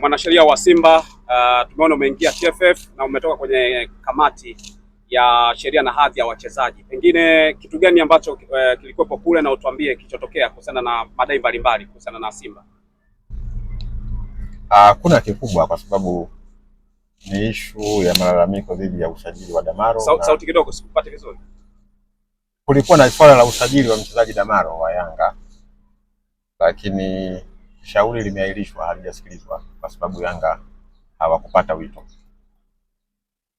Mwanasheria wa Simba, tumeona umeingia TFF na umetoka kwenye kamati ya sheria na hadhi ya wachezaji. Pengine kitu gani ambacho kilikuwepo kule, na utuambie kilichotokea kuhusiana na madai mbalimbali kuhusiana na Simba? Kuna kikubwa kwa sababu ni issue ya malalamiko dhidi ya usajili wa Damaro. Sauti kidogo sikupate vizuri. Kulikuwa na swala la usajili wa mchezaji Damaro wa Yanga, lakini shauri limeahirishwa, halijasikilizwa kwa sababu Yanga hawakupata wito.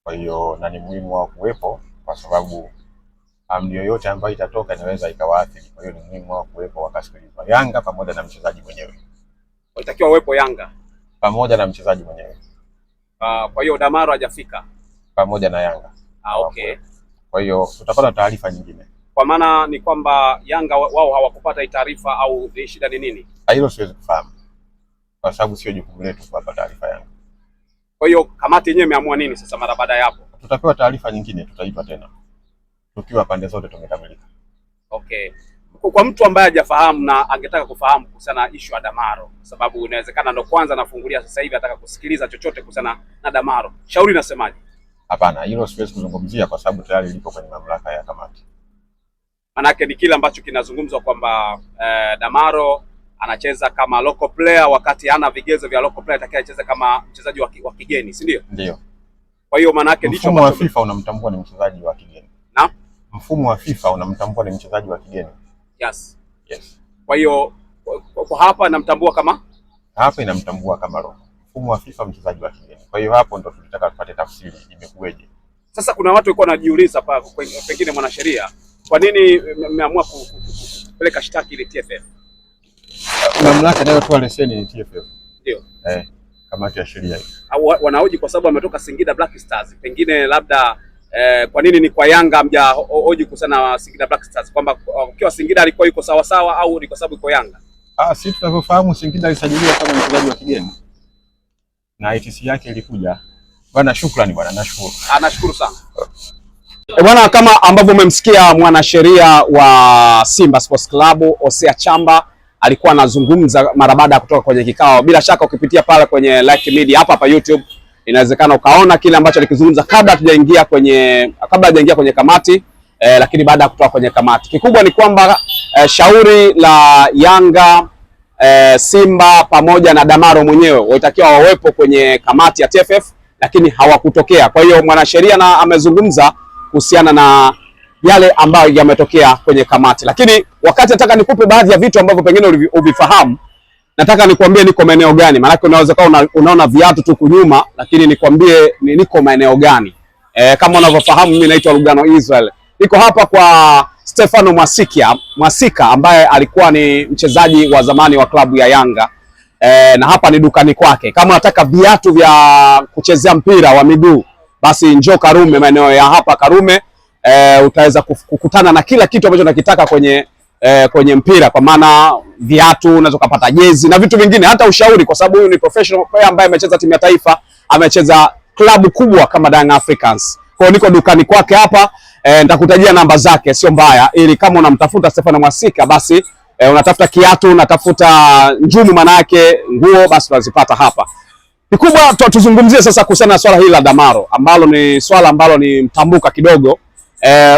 Kwa hiyo na ni muhimu wao kuwepo kwa sababu amri yoyote ambayo itatoka inaweza ikawaathiri. Kwa hiyo ni muhimu wao kuwepo wakasikilizwa, Yanga pamoja na mchezaji mwenyewe. Walitakiwa wawepo Yanga pamoja na mchezaji mwenyewe. Kwa hiyo Damaro hajafika pamoja na Yanga. Okay. Kwa hiyo tutapata taarifa nyingine. Kwa maana ni kwamba Yanga wao hawakupata taarifa, au shida ni nini? Hilo siwezi kufahamu kwa sababu sio jukumu letu kuwapa taarifa Yanga. Kwa hiyo kamati yenyewe imeamua nini sasa mara baada ya hapo? Tutapewa taarifa nyingine, tutaipa tena tukiwa pande zote tumekamilika. Okay. Kwa mtu ambaye hajafahamu na angetaka kufahamu kuhusiana na issue ya Damaro, kwa sababu inawezekana ndo kwanza anafungulia sasa hivi, anataka kusikiliza chochote kuhusiana na Damaro, shauri nasemaje? Hapana, hilo siwezi kuzungumzia kwa sababu tayari liko kwenye mamlaka ya kamati. Manake ni kile ambacho kinazungumzwa kwamba Damaro anacheza kama local player wakati hana vigezo vya local player, atakayecheza kama mchezaji wa kigeni, si ndio? Ndio. Kwa hiyo manake ndicho mfumo wa FIFA unamtambua ni mchezaji wa kigeni. Na mfumo wa FIFA unamtambua ni mchezaji wa kigeni. Yes. Yes. Kwa hiyo kwa hapa inamtambua kama inamtambua kama local. Mfumo wa FIFA mchezaji wa kigeni. Kwa hiyo hapo ndo tulitaka tupate tafsiri imekueje. Sasa kuna watu walikuwa wanajiuliza pengine mwanasheria, kwa nini mmeamua kupeleka shtaki ile TFF? Mamlaka inayotoa leseni ni TFF. Ndio. Kamati ya sheria hii. Au wanahoji kwa sababu ametoka Singida Black Stars. Pengine labda kwa nini ni kwa Yanga hamjahoji kuhusiana na Singida Black Stars, kwamba ukiwa Singida alikuwa yuko sawa sawa, au ni kwa sababu iko Yanga? Sisi tunavyofahamu Singida alisajiliwa kama mchezaji wa kigeni na ITC yake ilikuja. Bwana, shukrani bwana, nashukuru. Nashukuru sana. Bwana, kama ambavyo umemsikia mwanasheria wa Simba Sports Club Hosea Chamba alikuwa anazungumza mara baada ya kutoka kwenye kikao. Bila shaka ukipitia pale kwenye Like Media hapa YouTube inawezekana ukaona kile ambacho alikizungumza kabla hajaingia kwenye kamati, lakini baada ya kutoka kwenye kamati. Kikubwa ni kwamba shauri la Yanga, Simba pamoja na Damaro mwenyewe walitakiwa wawepo kwenye kamati ya TFF, lakini hawakutokea. Kwa hiyo mwanasheria na amezungumza kuhusiana na yale ambayo yametokea kwenye kamati, lakini wakati nataka nikupe baadhi ya vitu ambavyo pengine uvifahamu, nataka nikwambie niko maeneo gani. Maana unaweza kuwa unaona viatu tu kunyuma, lakini nikwambie niko maeneo gani. Kama unavyofahamu mimi naitwa Lugano Israel. Niko hapa kwa Stefano Mwasika ambaye alikuwa ni mchezaji wa zamani wa klabu ya Yanga. Na hapa ni dukani kwake. Kama unataka viatu vya kuchezea mpira wa miguu, basi njoo Karume, maeneo ya hapa Karume. Utaweza kukutana na kila kitu ambacho unakitaka kwenye mpira, kwa maana viatu, unaweza kupata jezi na vitu vingine, hata ushauri, kwa sababu huyu ni professional player ambaye amecheza timu ya taifa, amecheza klabu kubwa kama Young Africans. Kwa hiyo niko dukani kwake hapa, nitakutajia namba zake, sio mbaya, ili kama unamtafuta Stefano Mwasika, basi unatafuta kiatu, unatafuta njumu, maana yake nguo, basi unazipata hapa. Kikubwa tuzungumzie sasa kuhusiana na swala hili la Damaro, ambalo ni swala ambalo ni mtambuka kidogo.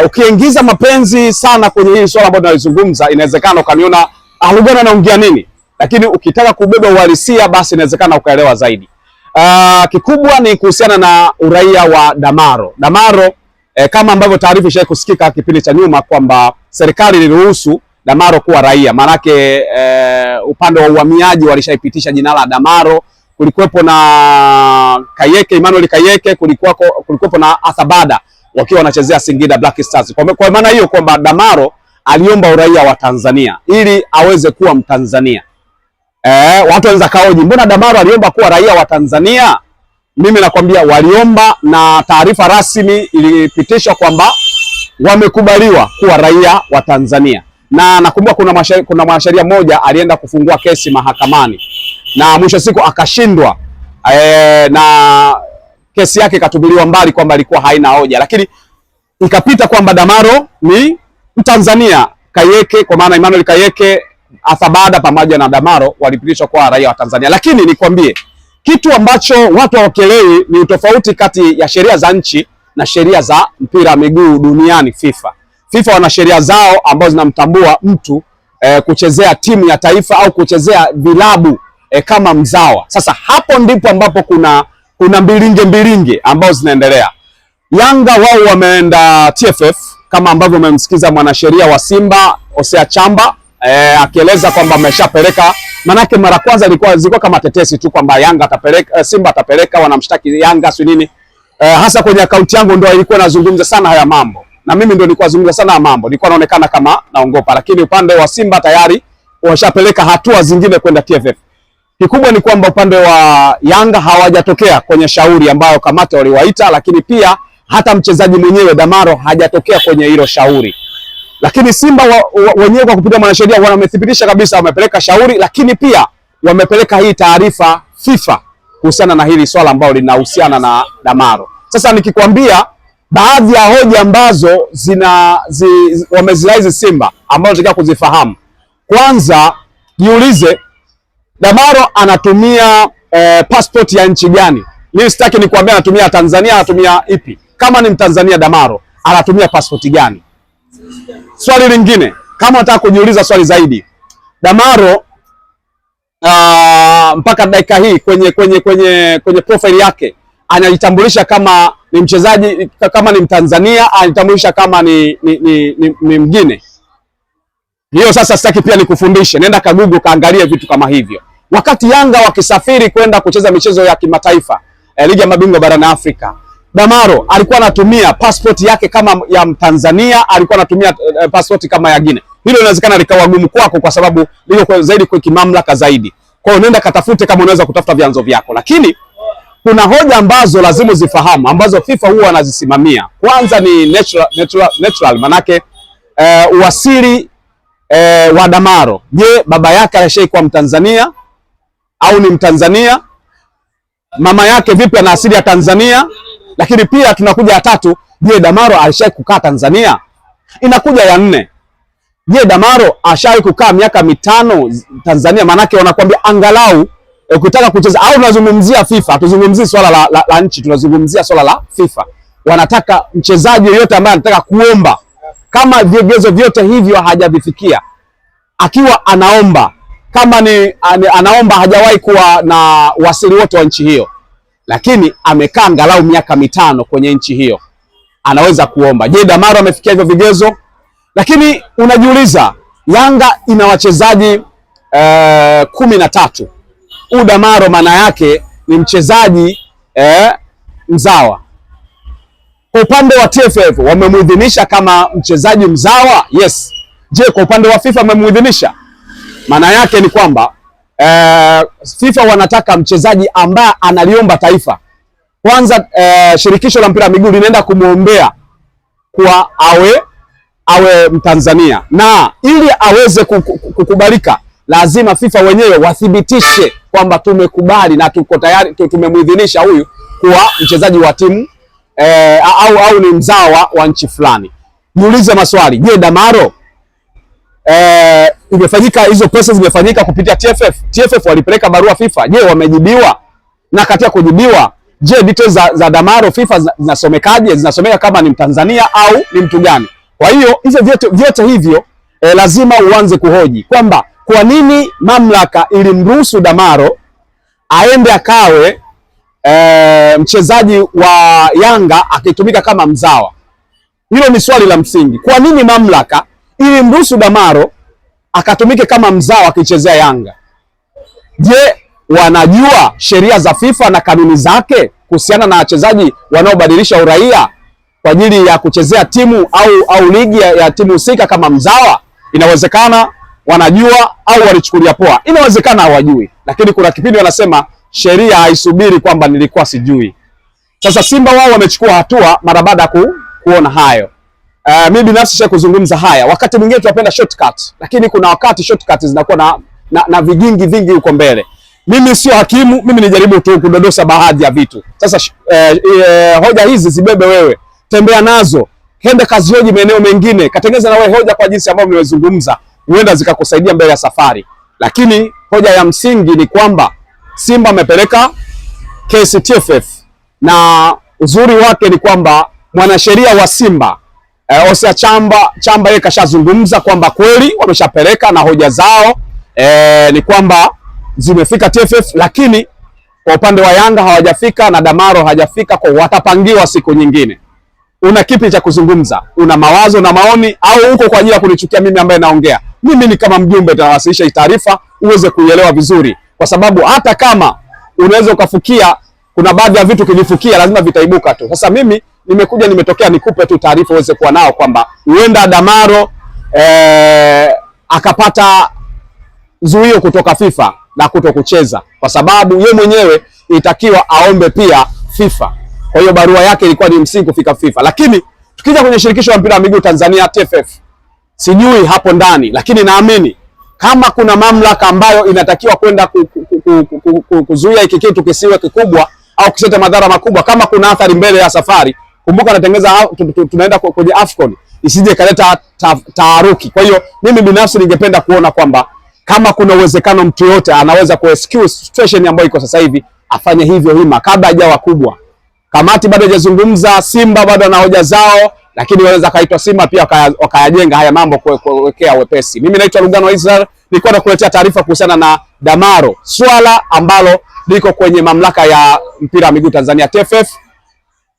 Ukiingiza mapenzi sana kwenye hili swala ambalo tunalizungumza, inawezekana ukaniona Lugano anaongea nini, lakini ukitaka kubeba uhalisia, basi inawezekana ukaelewa zaidi. Kikubwa ni kuhusiana na uraia wa Damaro. Damaro, kama ambavyo taarifa ishawahi kusikika kipindi cha nyuma kwamba serikali iliruhusu Damaro kuwa raia, maanake upande wa uhamiaji walishaipitisha jina la Damaro. Kulikuwepo na Kayeke, Emmanuel Kayeke, kulikuwepo na Athabada wakiwa wanachezea Singida Black Stars. Kwa maana hiyo kwamba Damaro aliomba uraia wa Tanzania ili aweze kuwa Mtanzania. Watu wanaweza kaoji, mbona Damaro aliomba kuwa raia wa Tanzania? Mimi nakwambia waliomba, na taarifa rasmi ilipitishwa kwamba wamekubaliwa kuwa raia wa Tanzania. Na nakumbuka kuna mwanasheria mmoja alienda kufungua kesi mahakamani na mwisho siku akashindwa, na kesi yake ikatupiliwa mbali kwamba ilikuwa haina hoja, lakini ikapita kwamba Damaro ni Mtanzania. Kayeke, kwa maana Emmanuel Kayeke, Athabada pamoja na Damaro walipitishwa kwa raia wa Tanzania. Lakini nikwambie Kitu ambacho watu hawakielewi ni utofauti kati ya sheria za nchi na sheria za mpira wa miguu duniani FIFA. FIFA wana sheria zao ambazo zinamtambua mtu kuchezea timu ya taifa au kuchezea vilabu kama mzawa. Sasa hapo ndipo ambapo kuna mbilinge ambazo zinaendelea. Yanga wao wameenda TFF kama ambavyo umemsikiza mwanasheria wa Simba Hosea Chamba akieleza kwamba ameshapeleka. Manake mara kwanza zilikuwa kama tetesi tu kwamba Yanga atapeleka, Simba atapeleka, wanamshtaki Yanga si nini. Hasa kwenye akaunti yangu ndio ilikuwa nazungumza sana haya mambo. Na mimi ndio nilikuwa nazungumza sana haya mambo. Nilikuwa naonekana kama naongopa, lakini upande wa Simba tayari washapeleka hatua zingine kwenda TFF. Kikubwa ni kwamba upande wa Yanga hawajatokea kwenye shauri ambayo kamati waliwaita, lakini pia hata mchezaji mwenyewe Damaro hajatokea kwenye hilo shauri. Lakini Simba wenyewe kwa kupitia mwanasheria wamethibitisha kabisa wamepeleka shauri, lakini pia wamepeleka hii taarifa FIFA kuhusiana na hili swala ambalo linahusiana na Damaro. Sasa nikikwambia baadhi ya hoja ambazo wamezilaizi Simba ambazo tunataka kuzifahamu. Kwanza jiulize, Damaro anatumia passport ya nchi gani? Mimi sitaki nikwambia anatumia Tanzania, anatumia ipi. Kama ni Mtanzania Damaro, anatumia passport gani? Swali lingine, kama unataka kujiuliza swali zaidi, Damaro mpaka dakika hii kwenye profile yake anajitambulisha kama ni mchezaji, kama ni Mtanzania, anajitambulisha kama ni mgine. Hiyo sasa sitaki pia nikufundishe, nenda ka Google kaangalie vitu kama hivyo. Wakati Yanga wakisafiri kwenda kucheza michezo ya kimataifa, ligi ya mabingwa barani Afrika, Damaro alikuwa anatumia passport yake kama ya Mtanzania, alikuwa anatumia passport kama ya Guinea. Hilo inawezekana likawa gumu kwako kwa sababu liko zaidi kwa kimamlaka zaidi. Kwa hiyo nenda katafute kama unaweza kutafuta vyanzo vyako. Lakini kuna hoja ambazo lazima zifahamu ambazo FIFA huwa anazisimamia. Kwanza ni natural manake uasili wa Damaro. Je, baba yake alishaikuwa Mtanzania au ni Mtanzania? Mama yake vipi, ana asili ya Tanzania? Lakini pia tunakuja ya tatu, je, Damaro alishawahi kukaa Tanzania? Inakuja ya nne, je, Damaro alishawahi kukaa miaka 5 Tanzania? Manake wanakuambia angalau ukitaka kucheza, au tunazungumzia FIFA, tuzungumzie swala la nchi, tunazungumzia swala la FIFA. Wanataka mchezaji yeyote ambaye anataka kuomba, kama vigezo vyote hivyo hajavifikia, akiwa anaomba, kama ni anaomba hajawahi kuwa na wasili wote wa nchi hiyo, lakini amekaa angalau miaka 5 kwenye nchi hiyo, anaweza kuomba. Je, Damaro amefikia hivyo vigezo? Lakini unajiuliza, Yanga ina wachezaji 13. Damaro maana yake ni mchezaji mzawa. Kwa upande wa TFF wamemuidhinisha kama mchezaji mzawa? Yes. Je, kwa upande wa FIFA wamemuidhinisha? Maana yake ni kwamba FIFA wanataka mchezaji ambaye analiomba taifa. Kwanza shirikisho la mpira wa miguu linaenda kumwombea kuwa awe Mtanzania, na ili aweze kukubalika lazima FIFA wenyewe wathibitishe kwamba tumekubali na tuko tayari, tumemuidhinisha huyu kuwa mchezaji wa timu au ni mzawa wa nchi fulani. Niulize maswali. Je, Damaro imefanyika, hizo pesa zimefanyika kupitia TFF? TFF walipeleka barua FIFA, je, wamejibiwa? Na katika kujibiwa, je, details za Damaro FIFA zinasomekaje? Zinasomeka kama ni Mtanzania au ni mtu gani? Kwa hiyo hizo vyote hivyo lazima uanze kuhoji kwamba kwa nini mamlaka ilimruhusu Damaro aende akawe mchezaji wa Yanga akitumika kama mzawa. Hilo ni swali la msingi. Kwa nini mamlaka ilimruhusu Damaro akatumike kama mzawa akichezea Yanga? Je, wanajua sheria za FIFA na kanuni zake kuhusiana na wachezaji wanaobadilisha uraia kwa ajili ya kuchezea timu au ligi ya timu husika kama mzawa? Inawezekana wanajua au walichukulia poa, inawezekana hawajui, lakini kuna kipindi wanasema sheria haisubiri kwamba nilikuwa sijui. Sasa Simba wao wamechukua hatua mara baada ya kuona hayo. Mimi binafsi sasa kuzungumza haya, wakati mwingine tunapenda shortcut, lakini kuna wakati shortcut zinakuwa na vigingi vingi huko mbele. Mimi sio hakimu, mimi nijaribu tu kudodosa baadhi ya vitu. Sasa hoja hizi zibebe wewe, tembea nazo, henda kazi hoji maeneo mengine, katengeza na wewe hoja kwa jinsi ambavyo nimezungumza, huenda zikakusaidia mbele ya safari. Lakini hoja ya msingi ni kwamba Simba amepeleka kesi TFF, na uzuri wake ni kwamba mwanasheria wa Simba Hosea Chamba yeye kashazungumza kwamba kweli wameshapeleka na hoja zao ni kwamba zimefika TFF, lakini kwa upande wa Yanga hawajafika na Damaro hajafika, kwa watapangiwa siku nyingine. Una kipi cha kuzungumza? Una mawazo na maoni, au uko kwa ajili ya kunichukia mimi ambaye naongea? Mimi ni kama mjumbe, nitawasilisha hii taarifa uweze kuielewa vizuri, kwa sababu hata kama unaweza ukafukia, kuna baadhi ya vitu kilifukia lazima vitaibuka tu. Sasa mimi nimekuja, nimetokea nikupe tu taarifa uweze kuwa nao kwamba huenda Damaro akapata zuio kutoka FIFA na kuto kucheza, kwa sababu ye mwenyewe itakiwa aombe pia FIFA. Kwa hiyo barua yake ilikuwa ni msingi kufika FIFA. Lakini tukija kwenye shirikisho la mpira wa miguu Tanzania TFF, sijui hapo ndani, lakini naamini kama kuna mamlaka ambayo inatakiwa kwenda kuzuia hiki kitu kisiwe kikubwa au kisete madhara makubwa, kama kuna athari mbele ya safari. Kumbuka tunaenda kwenye AFCON, isije kaleta taharuki. Kwa hiyo mimi binafsi ningependa kuona kwamba kama kuna uwezekano mtu yote anaweza ku-excuse situation ambayo iko sasa hivi, afanye hivyo hima kabla hajawa kubwa. Kamati bado hajazungumza, Simba bado na hoja zao, lakini wanaweza kaitwa Simba pia wakayajenga haya mambo kuwekea wepesi. Mimi naitwa Lugano Israel, nilikuwa nakuletea taarifa kuhusiana na Damaro, swala ambalo liko kwenye mamlaka ya mpira wa miguu Tanzania TFF.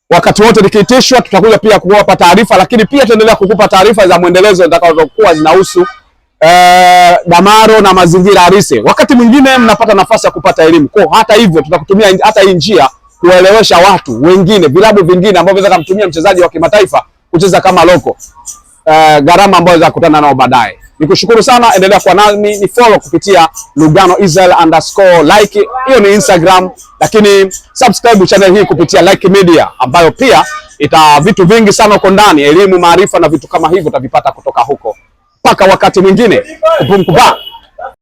Wakati wote nikiitishwa tutakuja pia kuwapa taarifa, lakini pia tuendelea kukupa taarifa za muendelezo zitakazokuwa zinahusu Damaro na mazingira halisi. Wakati mwingine mnapata nafasi ya kupata elimu. Kwa hata hivyo tutakutumia hata hii njia kuelewesha watu wengine, vilabu vingine ambao wanaweza kumtumia mchezaji wa kimataifa kucheza kama loko, gharama ambazo za kukutana nao baadaye. Nikushukuru sana, endelea kwa nami, ni follow kupitia Lugano Israel _ like, hiyo ni Instagram, lakini subscribe channel hii kupitia Like Media, ambayo pia ita vitu vingi sana huko ndani, elimu, maarifa na vitu kama hivyo utavipata kutoka huko. Mpaka wakati mwingine, kupumkupa.